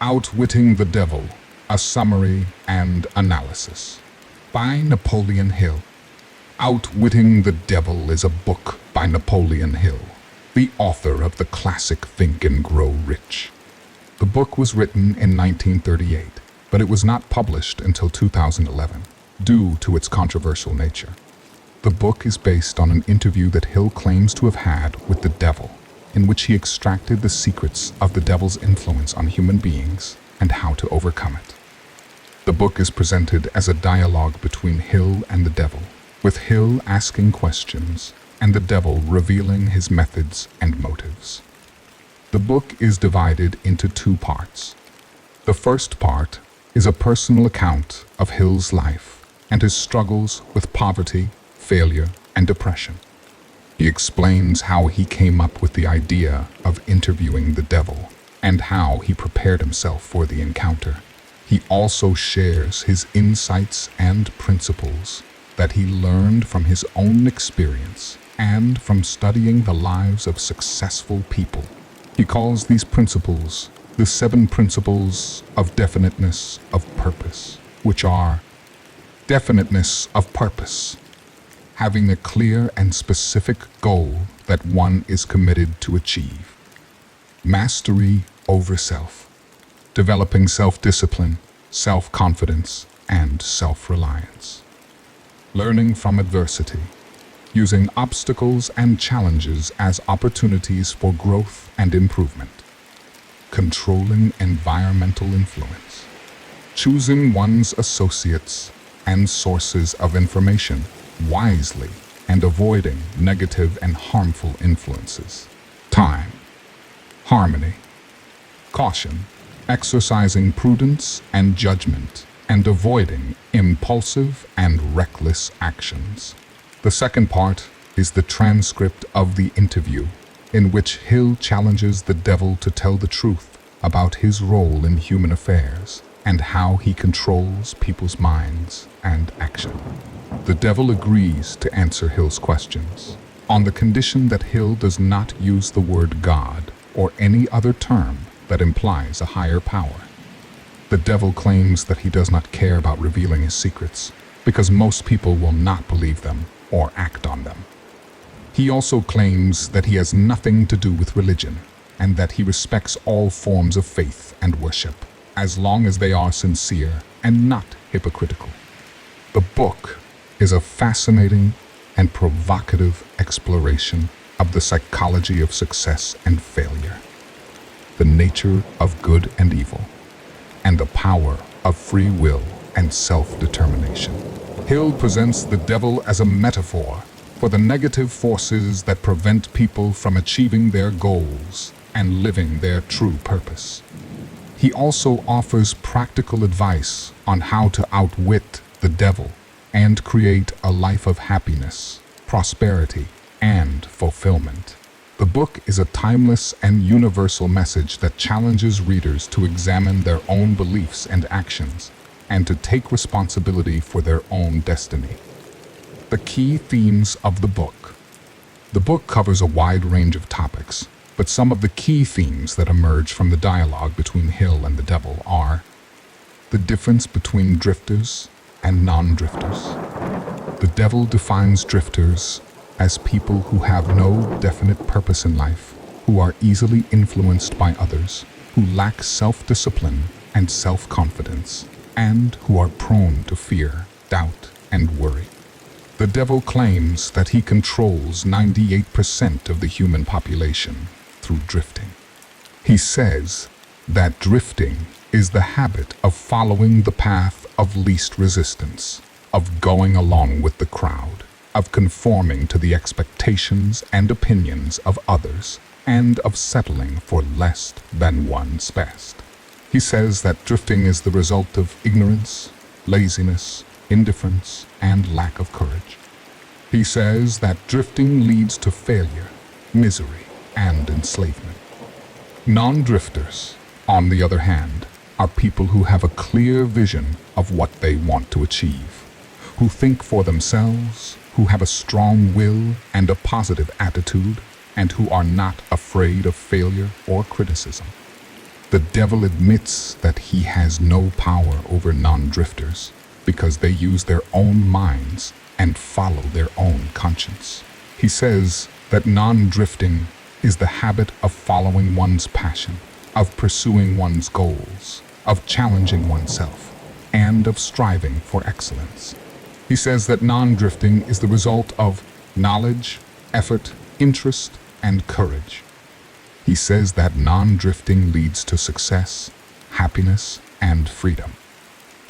Outwitting the Devil, a Summary and Analysis by Napoleon Hill. Outwitting the Devil is a book by Napoleon Hill, the author of the classic Think and Grow Rich. The book was written in 1938, but it was not published until 2011, due to its controversial nature. The book is based on an interview that Hill claims to have had with the devil, in which he extracted the secrets of the devil's influence on human beings and how to overcome it. The book is presented as a dialogue between Hill and the devil, with Hill asking questions and the devil revealing his methods and motives. The book is divided into two parts. The first part is a personal account of Hill's life and his struggles with poverty, failure, and depression. He explains how he came up with the idea of interviewing the devil and how he prepared himself for the encounter. He also shares his insights and principles that he learned from his own experience and from studying the lives of successful people. He calls these principles the 7 principles of definiteness of purpose, which are definiteness of purpose, having a clear and specific goal that one is committed to achieve. Mastery over self, developing self-discipline, self-confidence, and self-reliance. Learning from adversity, using obstacles and challenges as opportunities for growth and improvement. Controlling environmental influence, choosing one's associates and sources of information wisely and avoiding negative and harmful influences. Time, harmony, caution, exercising prudence and judgment, and avoiding impulsive and reckless actions. The second part is the transcript of the interview, in which Hill challenges the devil to tell the truth about his role in human affairs and how he controls people's minds and action. The devil agrees to answer Hill's questions, on the condition that Hill does not use the word God or any other term that implies a higher power. The devil claims that he does not care about revealing his secrets, because most people will not believe them or act on them. He also claims that he has nothing to do with religion, and that he respects all forms of faith and worship, as long as they are sincere and not hypocritical. The book is a fascinating and provocative exploration of the psychology of success and failure, the nature of good and evil, and the power of free will and self-determination. Hill presents the devil as a metaphor for the negative forces that prevent people from achieving their goals and living their true purpose. He also offers practical advice on how to outwit the devil and create a life of happiness, prosperity, and fulfillment. The book is a timeless and universal message that challenges readers to examine their own beliefs and actions and to take responsibility for their own destiny. The key themes of the book. The book covers a wide range of topics, but some of the key themes that emerge from the dialogue between Hill and the devil are the difference between drifters and non-drifters. The devil defines drifters as people who have no definite purpose in life, who are easily influenced by others, who lack self-discipline and self-confidence, and who are prone to fear, doubt, and worry. The devil claims that he controls 98% of the human population through drifting. He says that drifting is the habit of following the path of least resistance, of going along with the crowd, of conforming to the expectations and opinions of others, and of settling for less than one's best. He says that drifting is the result of ignorance, laziness, indifference, and lack of courage. He says that drifting leads to failure, misery, and enslavement. Non-drifters, on the other hand, are people who have a clear vision of what they want to achieve, who think for themselves, who have a strong will and a positive attitude, and who are not afraid of failure or criticism. The devil admits that he has no power over non-drifters because they use their own minds and follow their own conscience. He says that non-drifting is the habit of following one's passion, of pursuing one's goals, of challenging oneself, and of striving for excellence. He says that non-drifting is the result of knowledge, effort, interest, and courage. He says that non-drifting leads to success, happiness, and freedom.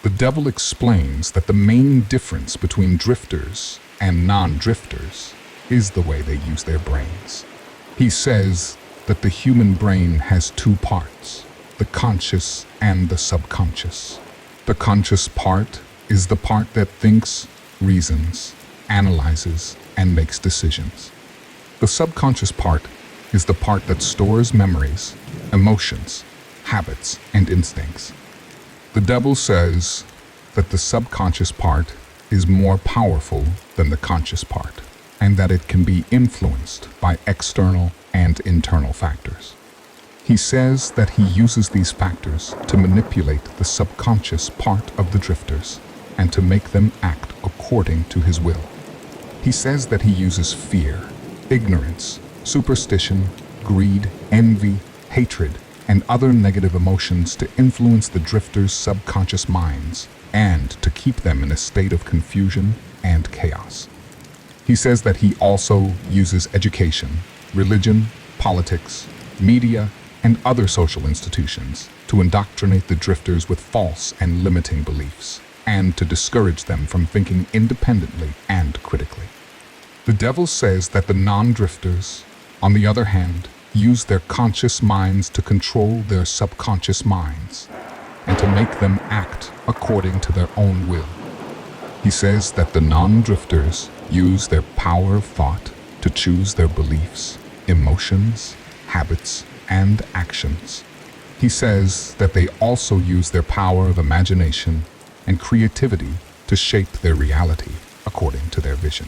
The devil explains that the main difference between drifters and non-drifters is the way they use their brains. He says that the human brain has two parts, the conscious and the subconscious. The conscious part is the part that thinks, reasons, analyzes, and makes decisions. The subconscious part is the part that stores memories, emotions, habits, and instincts. The devil says that the subconscious part is more powerful than the conscious part, and that it can be influenced by external and internal factors. He says that he uses these factors to manipulate the subconscious part of the drifters and to make them act according to his will. He says that he uses fear, ignorance, superstition, greed, envy, hatred, and other negative emotions to influence the drifters' subconscious minds and to keep them in a state of confusion and chaos. He says that he also uses education, religion, politics, media, and other social institutions to indoctrinate the drifters with false and limiting beliefs and to discourage them from thinking independently and critically. The devil says that the non-drifters, on the other hand, use their conscious minds to control their subconscious minds and to make them act according to their own will. He says that the non-drifters use their power of thought to choose their beliefs, emotions, habits, and actions. He says that they also use their power of imagination and creativity to shape their reality according to their vision.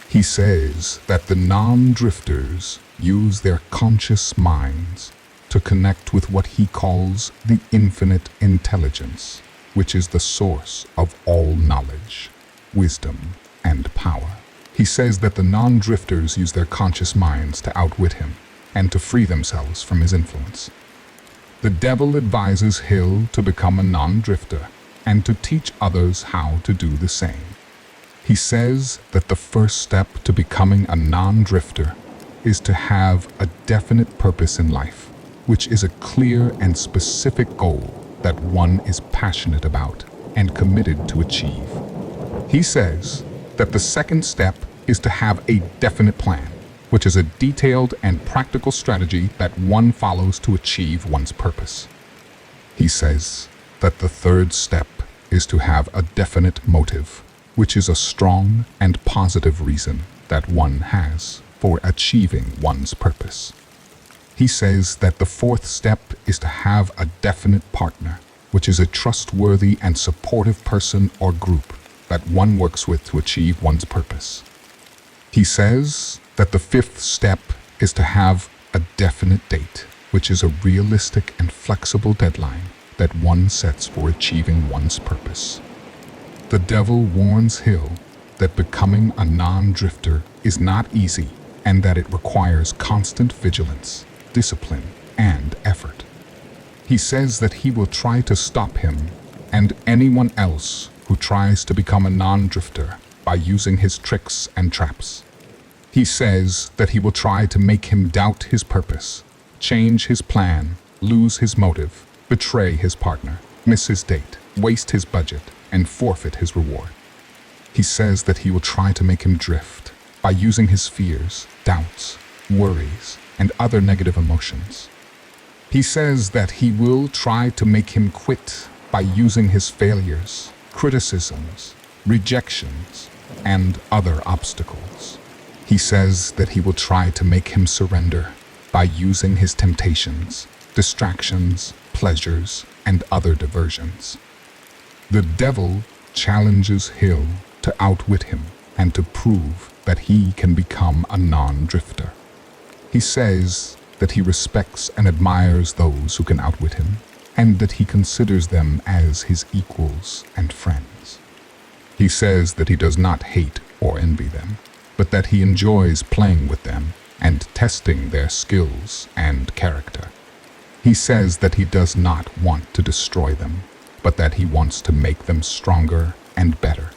He says that the non-drifters use their conscious minds to connect with what he calls the infinite intelligence, which is the source of all knowledge, wisdom, and power. He says that the non-drifters use their conscious minds to outwit him and to free themselves from his influence. The devil advises Hill to become a non-drifter and to teach others how to do the same. He says that the first step to becoming a non-drifter is to have a definite purpose in life, which is a clear and specific goal that one is passionate about and committed to achieve. He says that the second step is to have a definite plan, which is a detailed and practical strategy that one follows to achieve one's purpose. He says that the third step is to have a definite motive, which is a strong and positive reason that one has for achieving one's purpose. He says that the fourth step is to have a definite partner, which is a trustworthy and supportive person or group that one works with to achieve one's purpose. He says that the fifth step is to have a definite date, which is a realistic and flexible deadline that one sets for achieving one's purpose. The devil warns Hill that becoming a non-drifter is not easy and that it requires constant vigilance, discipline, and effort. He says that he will try to stop him and anyone else who tries to become a non-drifter by using his tricks and traps. He says that he will try to make him doubt his purpose, change his plan, lose his motive, betray his partner, miss his date, waste his budget, and forfeit his reward. He says that he will try to make him drift by using his fears, doubts, worries, and other negative emotions. He says that he will try to make him quit by using his failures, criticisms, rejections, and other obstacles. He says that he will try to make him surrender by using his temptations, distractions, pleasures, and other diversions. The devil challenges Hill to outwit him and to prove that he can become a non-drifter. He says that he respects and admires those who can outwit him, and that he considers them as his equals and friends. He says that he does not hate or envy them, but that he enjoys playing with them and testing their skills and character. He says that he does not want to destroy them, but that he wants to make them stronger and better.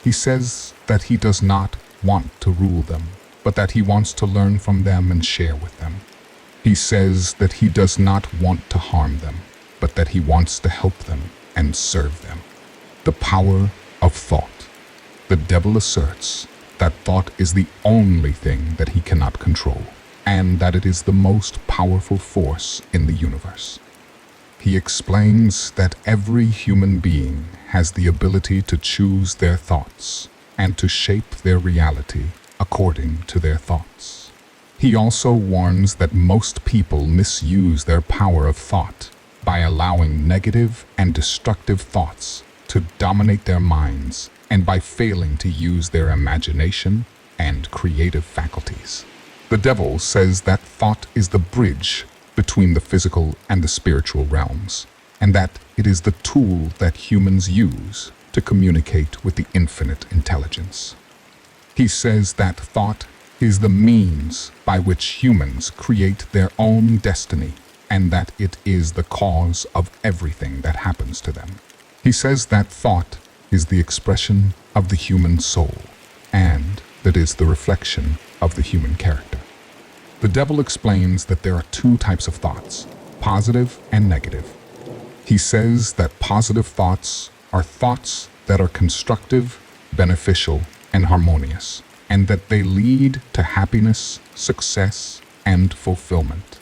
He says that he does not want to rule them, but that he wants to learn from them and share with them. He says that he does not want to harm them, but that he wants to help them and serve them. The power of thought. The devil asserts that thought is the only thing that he cannot control, and that it is the most powerful force in the universe. He explains that every human being has the ability to choose their thoughts and to shape their reality according to their thoughts. He also warns that most people misuse their power of thought by allowing negative and destructive thoughts to dominate their minds and by failing to use their imagination and creative faculties. The devil says that thought is the bridge between the physical and the spiritual realms, and that it is the tool that humans use to communicate with the infinite intelligence. He says that thought is the means by which humans create their own destiny, and that it is the cause of everything that happens to them. He says that thought is the expression of the human soul, and that is the reflection of the human character. The devil explains that there are two types of thoughts, positive and negative. He says that positive thoughts are thoughts that are constructive, beneficial, and harmonious, and that they lead to happiness, success, and fulfillment.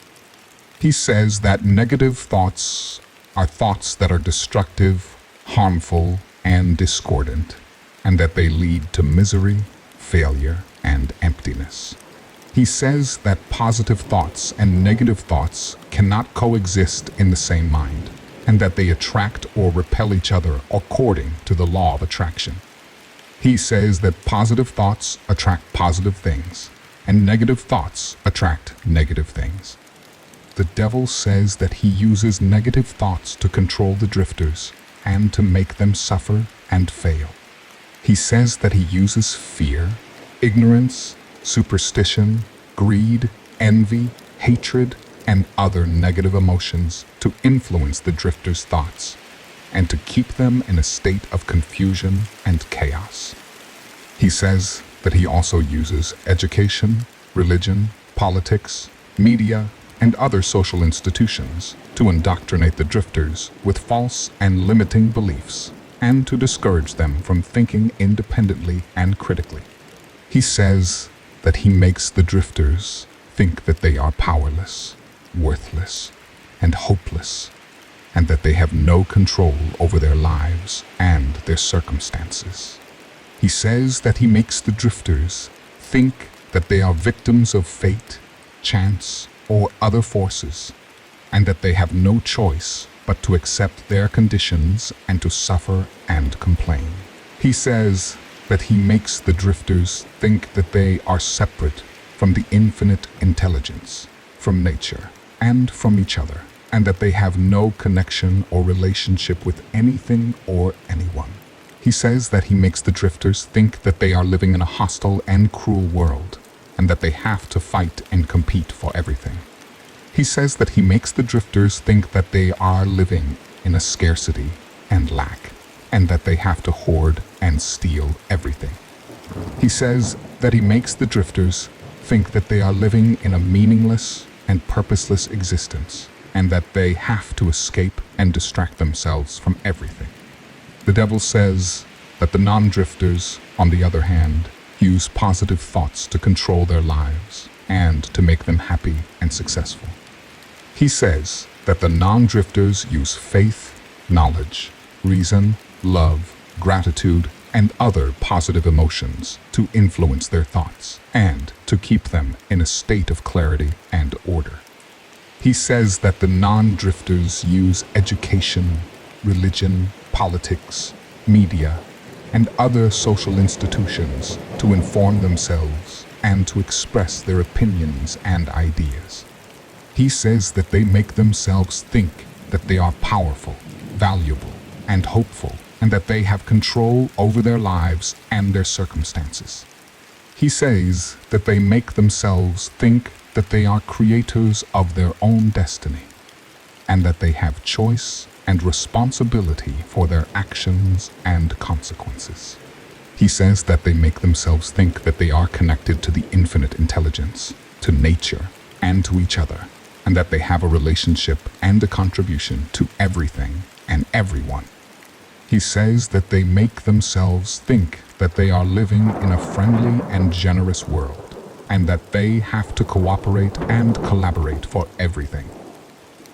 He says that negative thoughts are thoughts that are destructive, harmful, and discordant, and that they lead to misery, failure, and emptiness. He says that positive thoughts and negative thoughts cannot coexist in the same mind, and that they attract or repel each other according to the law of attraction. He says that positive thoughts attract positive things, and negative thoughts attract negative things. The devil says that he uses negative thoughts to control the drifters and to make them suffer and fail. He says that he uses fear, ignorance, superstition, greed, envy, hatred, and other negative emotions to influence the drifters' thoughts and to keep them in a state of confusion and chaos. He says that he also uses education, religion, politics, media, and other social institutions to indoctrinate the drifters with false and limiting beliefs and to discourage them from thinking independently and critically. He says that he makes the drifters think that they are powerless, worthless, and hopeless, and that they have no control over their lives and their circumstances. He says that he makes the drifters think that they are victims of fate, chance, or other forces, and that they have no choice but to accept their conditions and to suffer and complain. He says that he makes the drifters think that they are separate from the infinite intelligence, from nature, and from each other, and that they have no connection or relationship with anything or anyone. He says that he makes the drifters think that they are living in a hostile and cruel world, and that they have to fight and compete for everything. He says that he makes the drifters think that they are living in a scarcity and lack, and that they have to hoard and steal everything. He says that he makes the drifters think that they are living in a meaningless and purposeless existence, and that they have to escape and distract themselves from everything. The devil says that the non-drifters, on the other hand, use positive thoughts to control their lives and to make them happy and successful. He says that the non-drifters use faith, knowledge, reason, love, gratitude, and other positive emotions to influence their thoughts and to keep them in a state of clarity and order. He says that the non-drifters use education, religion, politics, media, and other social institutions to inform themselves and to express their opinions and ideas. He says that they make themselves think that they are powerful, valuable, and hopeful, and that they have control over their lives and their circumstances. He says that they make themselves think that they are creators of their own destiny, and that they have choice and responsibility for their actions and consequences. He says that they make themselves think that they are connected to the infinite intelligence, to nature, and to each other, and that they have a relationship and a contribution to everything and everyone. He says that they make themselves think that they are living in a friendly and generous world, and that they have to cooperate and collaborate for everything.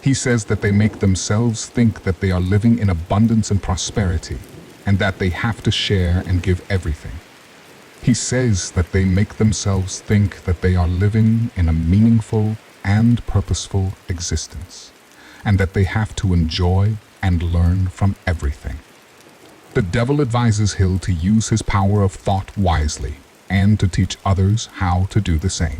He says that they make themselves think that they are living in abundance and prosperity, and that they have to share and give everything. He says that they make themselves think that they are living in a meaningful and purposeful existence, and that they have to enjoy and learn from everything. The devil advises Hill to use his power of thought wisely and to teach others how to do the same.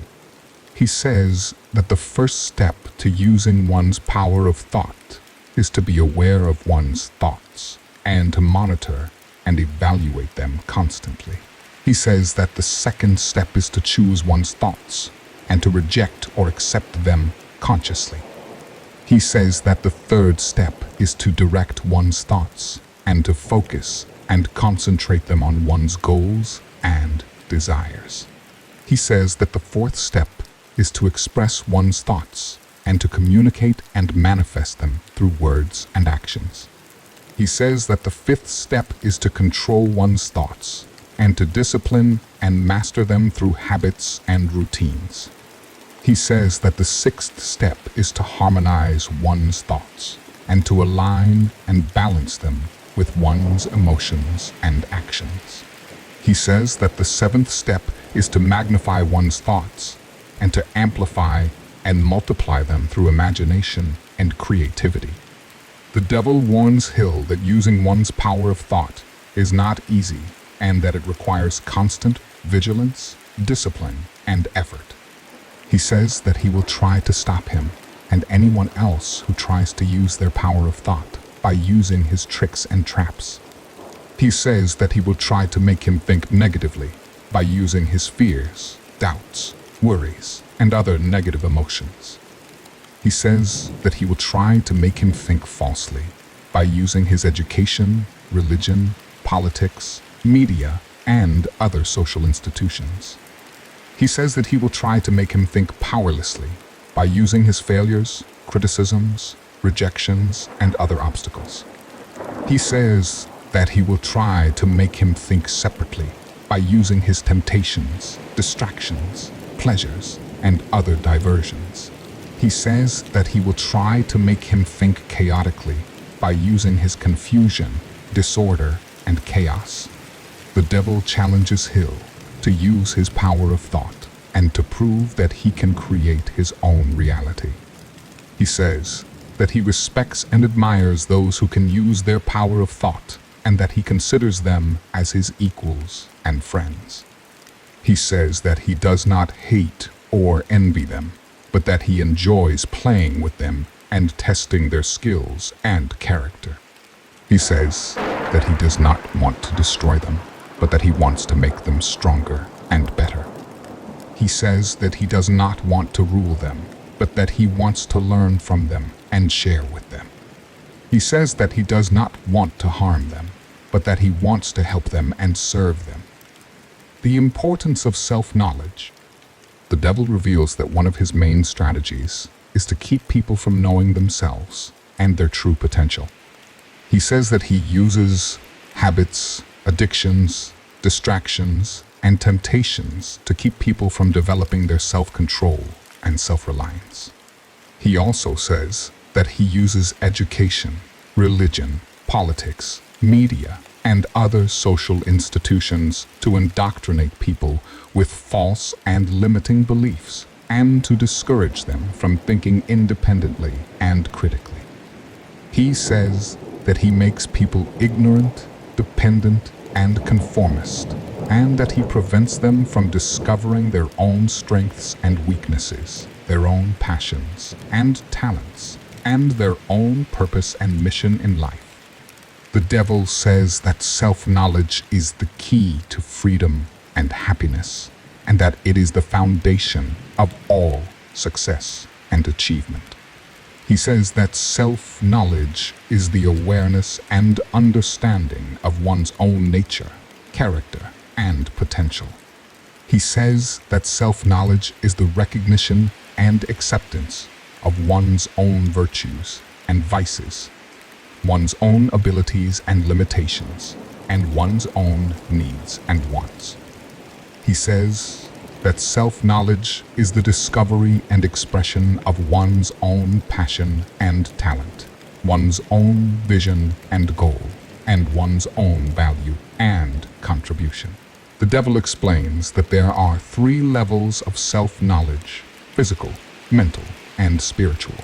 He says that the first step to using one's power of thought is to be aware of one's thoughts and to monitor and evaluate them constantly. He says that the second step is to choose one's thoughts and to reject or accept them consciously. He says that the third step is to direct one's thoughts and to focus and concentrate them on one's goals and desires. He says that the fourth step is to express one's thoughts and to communicate and manifest them through words and actions. He says that the fifth step is to control one's thoughts and to discipline and master them through habits and routines. He says that the sixth step is to harmonize one's thoughts and to align and balance them with one's emotions and actions. He says that the seventh step is to magnify one's thoughts and to amplify and multiply them through imagination and creativity. The devil warns Hill that using one's power of thought is not easy and that it requires constant vigilance, discipline, and effort. He says that he will try to stop him and anyone else who tries to use their power of thought by using his tricks and traps. He says that he will try to make him think negatively by using his fears, doubts, worries, and other negative emotions. He says that he will try to make him think falsely by using his education, religion, politics, media, and other social institutions. He says that he will try to make him think powerlessly by using his failures, criticisms, rejections, and other obstacles. He says that he will try to make him think separately by using his temptations, distractions, pleasures, and other diversions. He says that he will try to make him think chaotically by using his confusion, disorder, and chaos. The devil challenges Hill to use his power of thought and to prove that he can create his own reality. He says that he respects and admires those who can use their power of thought and that he considers them as his equals and friends. He says that he does not hate or envy them, but that he enjoys playing with them and testing their skills and character. He says that he does not want to destroy them, but that he wants to make them stronger and better. He says that he does not want to rule them, but that he wants to learn from them and share with them. He says that he does not want to harm them, but that he wants to help them and serve them. The importance of self-knowledge. The devil reveals that one of his main strategies is to keep people from knowing themselves and their true potential. He says that he uses habits, addictions, distractions, and temptations to keep people from developing their self-control and self-reliance. He also says that he uses education, religion, politics, media, and other social institutions to indoctrinate people with false and limiting beliefs and to discourage them from thinking independently and critically. He says that he makes people ignorant, dependent, and conformist, and that he prevents them from discovering their own strengths and weaknesses their own passions and talents, and their own purpose and mission in life. The devil says that self-knowledge is the key to freedom and happiness, and that it is the foundation of all success and achievement. He says that self-knowledge is the awareness and understanding of one's own nature, character, and potential. He says that self-knowledge is the recognition and acceptance of one's own virtues and vices, one's own abilities and limitations, and one's own needs and wants. He says that self-knowledge is the discovery and expression of one's own passion and talent, one's own vision and goal, and one's own value and contribution. The devil explains that there are 3 levels of self-knowledge: physical, mental, and spiritual.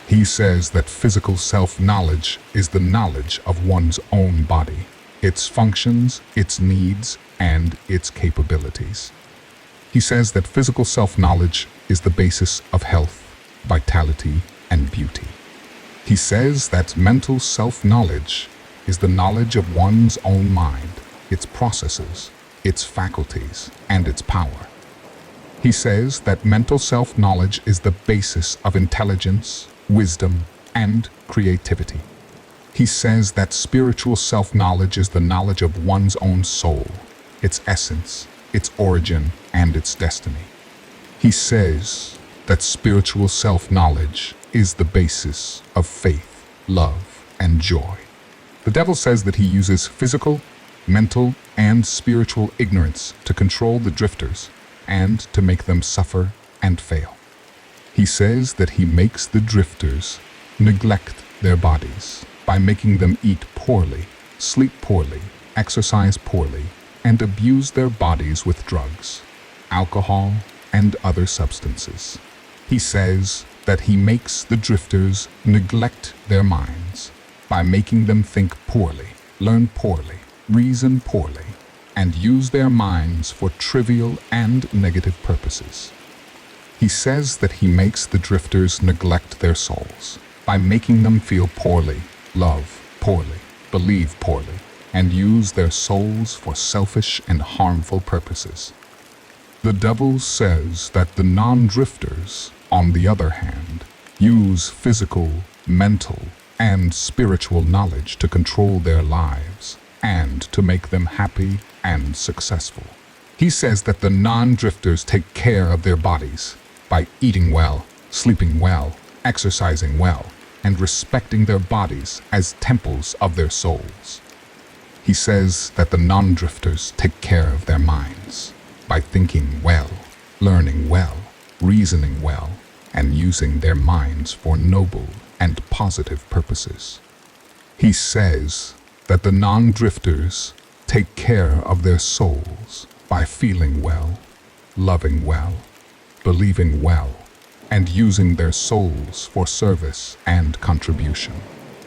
He says that physical self-knowledge is the knowledge of one's own body, its functions, its needs, and its capabilities. He says that physical self-knowledge is the basis of health, vitality, and beauty. He says that mental self-knowledge is the knowledge of one's own mind, its processes, its faculties, and its power. He says that mental self-knowledge is the basis of intelligence, wisdom, and creativity. He says that spiritual self-knowledge is the knowledge of one's own soul, its essence, its origin, and its destiny. He says that spiritual self-knowledge is the basis of faith, love, and joy. The devil says that he uses physical, mental, and spiritual ignorance to control the drifters and to make them suffer and fail. He says that he makes the drifters neglect their bodies by making them eat poorly, sleep poorly, exercise poorly, and abuse their bodies with drugs, alcohol, and other substances. He says that he makes the drifters neglect their minds by making them think poorly, learn poorly, reason poorly, and use their minds for trivial and negative purposes. He says that he makes the drifters neglect their souls by making them feel poorly, love poorly, believe poorly, and use their souls for selfish and harmful purposes. The devil says that the non-drifters, on the other hand, use physical, mental, and spiritual knowledge to control their lives and to make them happy and successful. He says that the non-drifters take care of their bodies by eating well, sleeping well, exercising well, and respecting their bodies as temples of their souls. He says that the non-drifters take care of their minds by thinking well, learning well, reasoning well, and using their minds for noble and positive purposes. He says that the non-drifters take care of their souls by feeling well, loving well, believing well, and using their souls for service and contribution.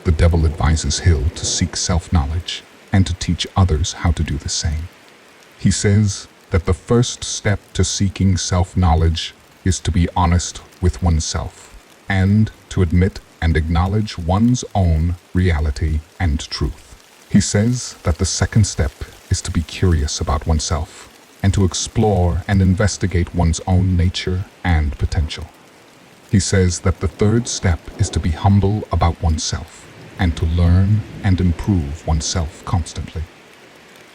The devil advises Hill to seek self-knowledge and to teach others how to do the same. He says that the first step to seeking self-knowledge is to be honest with oneself and to admit and acknowledge one's own reality and truth. He says that the second step is to be curious about oneself and to explore and investigate one's own nature and potential. He says that the third step is to be humble about oneself and to learn and improve oneself constantly.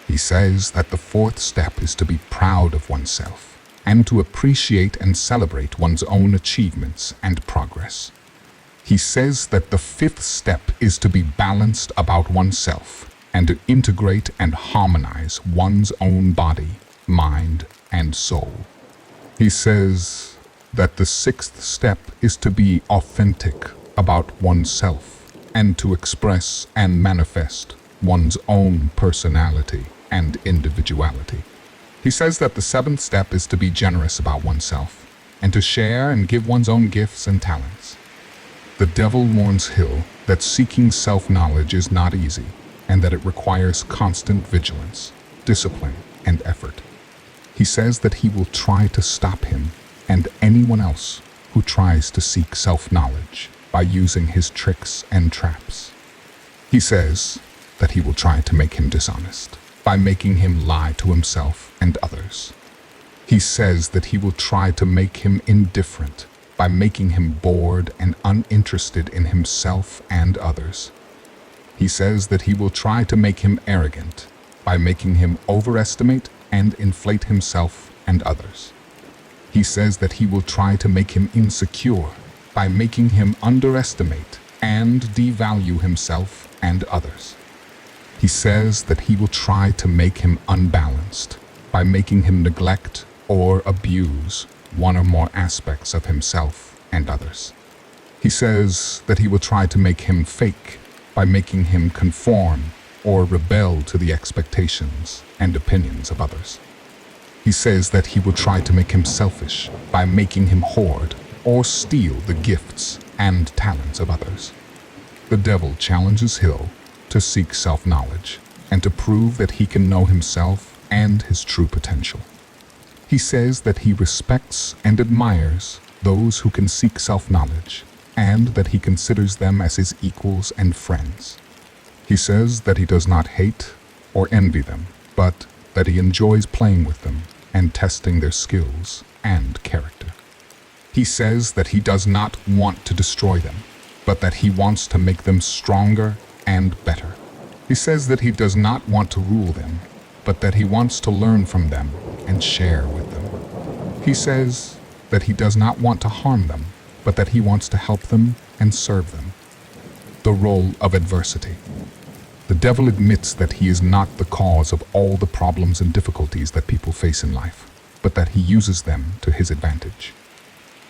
He says that the fourth step is to be proud of oneself and to appreciate and celebrate one's own achievements and progress. He says that the fifth step is to be balanced about oneself and to integrate and harmonize one's own body, mind, and soul. He says that the sixth step is to be authentic about oneself and to express and manifest one's own personality and individuality. He says that the seventh step is to be generous about oneself and to share and give one's own gifts and talents. The devil warns Hill that seeking self-knowledge is not easy and that it requires constant vigilance, discipline, and effort. He says that he will try to stop him and anyone else who tries to seek self-knowledge by using his tricks and traps. He says that he will try to make him dishonest by making him lie to himself and others. He says that he will try to make him indifferent by making him bored and uninterested in himself and others. He says that he will try to make him arrogant by making him overestimate and inflate himself and others. He says that he will try to make him insecure by making him underestimate and devalue himself and others. He says that he will try to make him unbalanced by making him neglect or abuse one or more aspects of himself and others. He says that he will try to make him fake by making him conform or rebel to the expectations and opinions of others. He says that he will try to make him selfish by making him hoard or steal the gifts and talents of others. The devil challenges Hill to seek self-knowledge and to prove that he can know himself and his true potential. He says that he respects and admires those who can seek self-knowledge and that he considers them as his equals and friends. He says that he does not hate or envy them, but that he enjoys playing with them and testing their skills and character. He says that he does not want to destroy them, but that he wants to make them stronger and better. He says that he does not want to rule them, but that he wants to learn from them and share with them. He says that he does not want to harm them, but that he wants to help them and serve them. The role of adversity. The devil admits that he is not the cause of all the problems and difficulties that people face in life, but that he uses them to his advantage.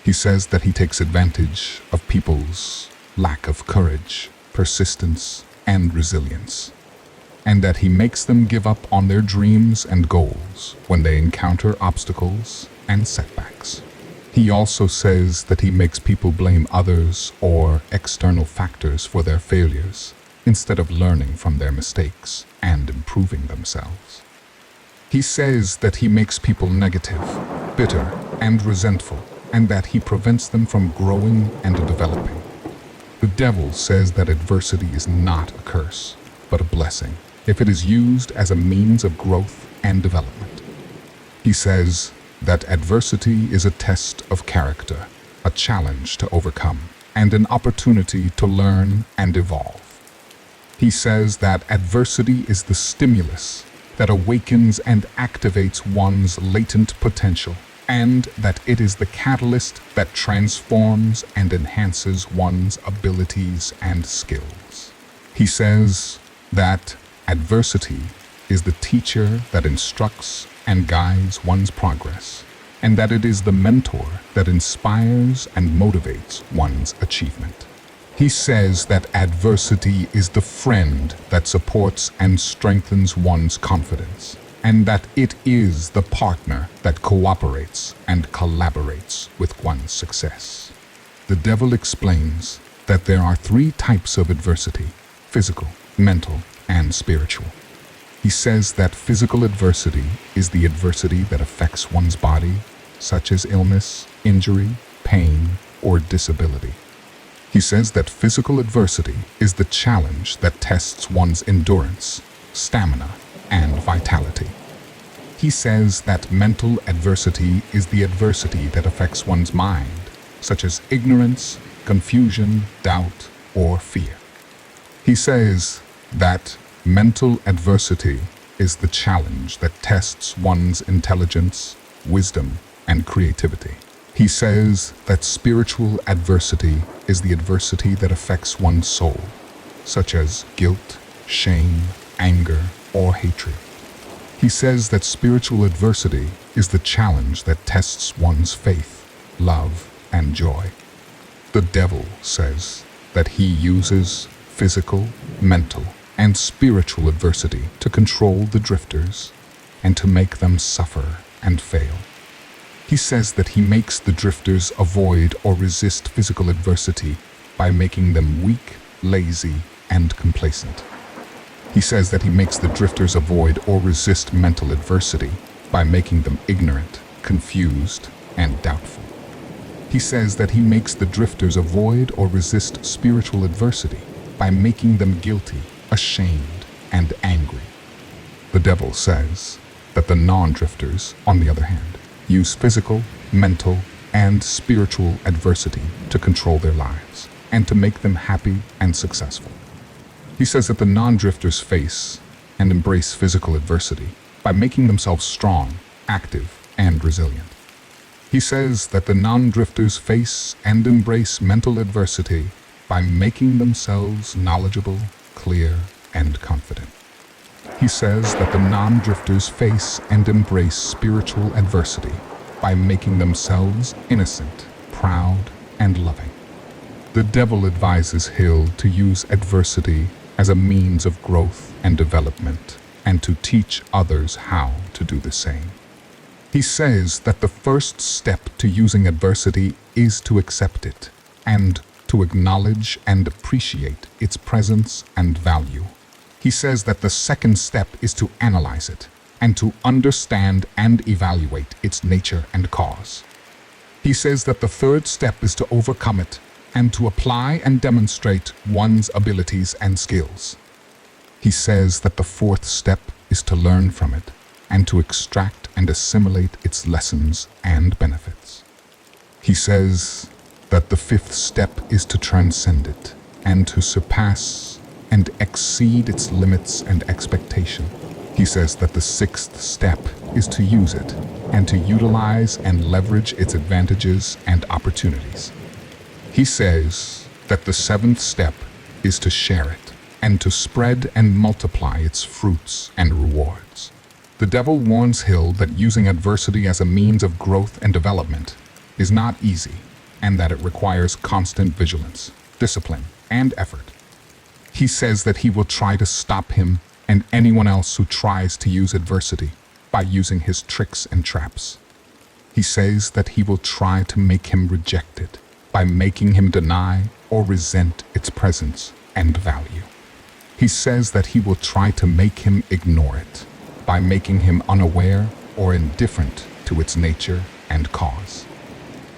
He says that he takes advantage of people's lack of courage, persistence, and resilience, and that he makes them give up on their dreams and goals when they encounter obstacles and setbacks. He also says that he makes people blame others or external factors for their failures, instead of learning from their mistakes and improving themselves. He says that he makes people negative, bitter, and resentful, and that he prevents them from growing and developing. The devil says that adversity is not a curse, but a blessing, if it is used as a means of growth and development. He says that adversity is a test of character, a challenge to overcome, and an opportunity to learn and evolve. He says that adversity is the stimulus that awakens and activates one's latent potential, and that it is the catalyst that transforms and enhances one's abilities and skills. He says that adversity is the teacher that instructs and guides one's progress, and that it is the mentor that inspires and motivates one's achievement. He says that adversity is the friend that supports and strengthens one's confidence, and that it is the partner that cooperates and collaborates with one's success. The devil explains that there are 3 types of adversity: physical, mental, and spiritual. He says that physical adversity is the adversity that affects one's body, such as illness, injury, pain, or disability. He says that physical adversity is the challenge that tests one's endurance, stamina, and vitality. He says that mental adversity is the adversity that affects one's mind, such as ignorance, confusion, doubt, or fear. He says that mental adversity is the challenge that tests one's intelligence, wisdom, and creativity. He says that spiritual adversity is the adversity that affects one's soul, such as guilt, shame, anger, or hatred. He says that spiritual adversity is the challenge that tests one's faith, love, and joy. The devil says that he uses physical, mental, and spiritual adversity to control the drifters and to make them suffer and fail. He says that he makes the drifters avoid or resist physical adversity by making them weak, lazy, and complacent. He says that he makes the drifters avoid or resist mental adversity by making them ignorant, confused, and doubtful. He says that he makes the drifters avoid or resist spiritual adversity by making them guilty, ashamed, and angry. The devil says that the non-drifters, on the other hand, use physical, mental, and spiritual adversity to control their lives and to make them happy and successful. He says that the non-drifters face and embrace physical adversity by making themselves strong, active, and resilient. He says that the non-drifters face and embrace mental adversity by making themselves knowledgeable, clear, and confident. He says that the non-drifters face and embrace spiritual adversity by making themselves innocent, proud, and loving. The devil advises Hill to use adversity as a means of growth and development, and to teach others how to do the same. He says that the first step to using adversity is to accept it, and to acknowledge and appreciate its presence and value. He says that the second step is to analyze it, and to understand and evaluate its nature and cause. He says that the third step is to overcome it, and to apply and demonstrate one's abilities and skills. He says that the fourth step is to learn from it, and to extract and assimilate its lessons and benefits. He says that the fifth step is to transcend it, and to surpass and exceed its limits and expectation. He says that the sixth step is to use it, and to utilize and leverage its advantages and opportunities. He says that the seventh step is to share it, and to spread and multiply its fruits and rewards. The devil warns Hill that using adversity as a means of growth and development is not easy, and that it requires constant vigilance, discipline, and effort. He says that he will try to stop him and anyone else who tries to use adversity by using his tricks and traps. He says that he will try to make him reject it by making him deny or resent its presence and value. He says that he will try to make him ignore it by making him unaware or indifferent to its nature and cause.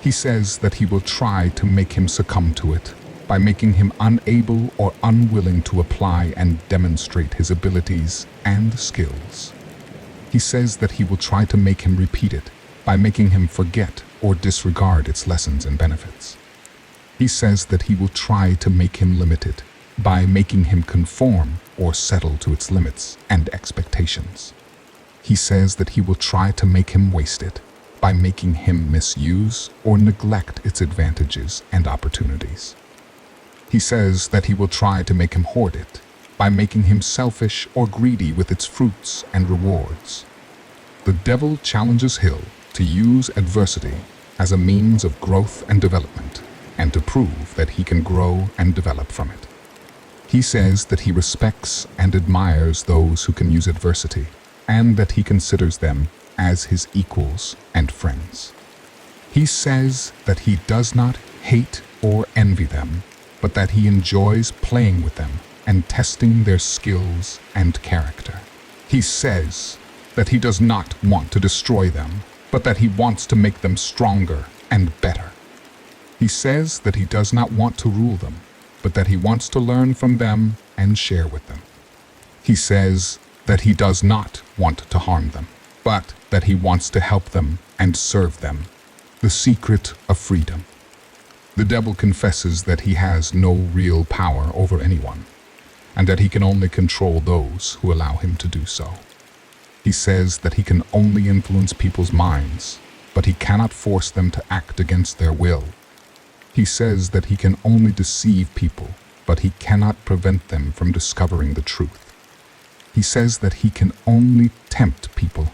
He says that he will try to make him succumb to it by making him unable or unwilling to apply and demonstrate his abilities and skills. He says that he will try to make him repeat it by making him forget or disregard its lessons and benefits. He says that he will try to make him limit it by making him conform or settle to its limits and expectations. He says that he will try to make him waste it by making him misuse or neglect its advantages and opportunities. He says that he will try to make him hoard it by making him selfish or greedy with its fruits and rewards. The devil challenges Hill to use adversity as a means of growth and development, and to prove that he can grow and develop from it. He says that he respects and admires those who can use adversity, and that he considers them as his equals and friends. He says that he does not hate or envy them, but that he enjoys playing with them and testing their skills and character. He says that he does not want to destroy them, but that he wants to make them stronger and better. He says that he does not want to rule them, but that he wants to learn from them and share with them. He says that he does not want to harm them, but that he wants to help them and serve them. The secret of freedom. The devil confesses that he has no real power over anyone, and that he can only control those who allow him to do so. He says that he can only influence people's minds, but he cannot force them to act against their will. He says that he can only deceive people, but he cannot prevent them from discovering the truth. He says that he can only tempt people,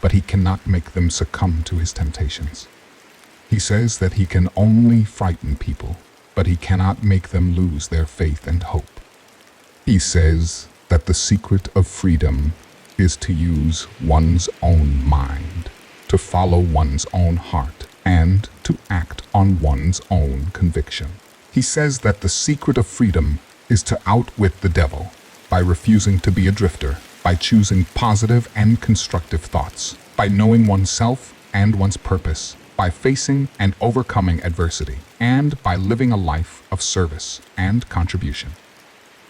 but he cannot make them succumb to his temptations. He says that he can only frighten people, but he cannot make them lose their faith and hope. He says that the secret of freedom is to use one's own mind, to follow one's own heart, and to act on one's own conviction. He says that the secret of freedom is to outwit the devil by refusing to be a drifter, by choosing positive and constructive thoughts, by knowing oneself and one's purpose, by facing and overcoming adversity, and by living a life of service and contribution.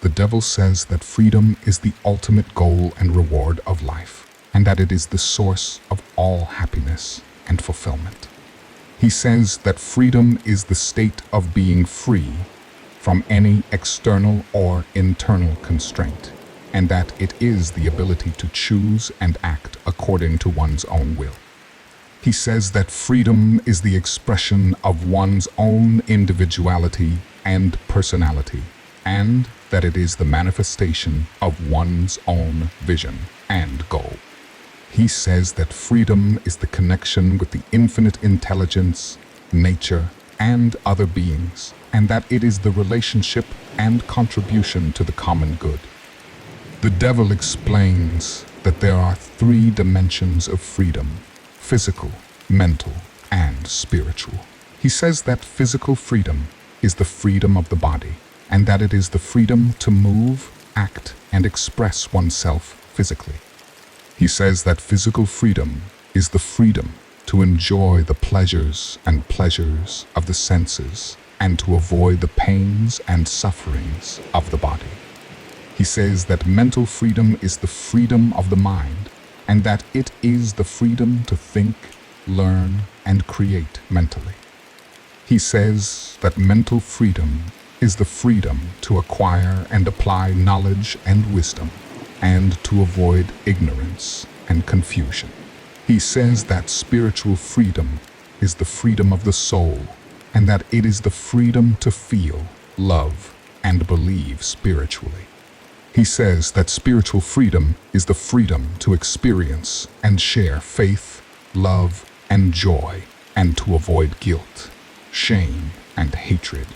The devil says that freedom is the ultimate goal and reward of life, and that it is the source of all happiness and fulfillment. He says that freedom is the state of being free from any external or internal constraint, and that it is the ability to choose and act according to one's own will. He says that freedom is the expression of one's own individuality and personality, and that it is the manifestation of one's own vision and goal. He says that freedom is the connection with the infinite intelligence, nature, and other beings, and that it is the relationship and contribution to the common good. The devil explains that there are 3 dimensions of freedom: physical, mental, and spiritual. He says that physical freedom is the freedom of the body, and that it is the freedom to move, act, and express oneself physically. He says that physical freedom is the freedom to enjoy the pleasures of the senses and to avoid the pains and sufferings of the body. He says that mental freedom is the freedom of the mind, and that it is the freedom to think, learn, and create mentally. He says that mental freedom is the freedom to acquire and apply knowledge and wisdom, and to avoid ignorance and confusion. He says that spiritual freedom is the freedom of the soul, and that it is the freedom to feel, love, and believe spiritually. He says that spiritual freedom is the freedom to experience and share faith, love, and joy, and to avoid guilt, shame, and hatred.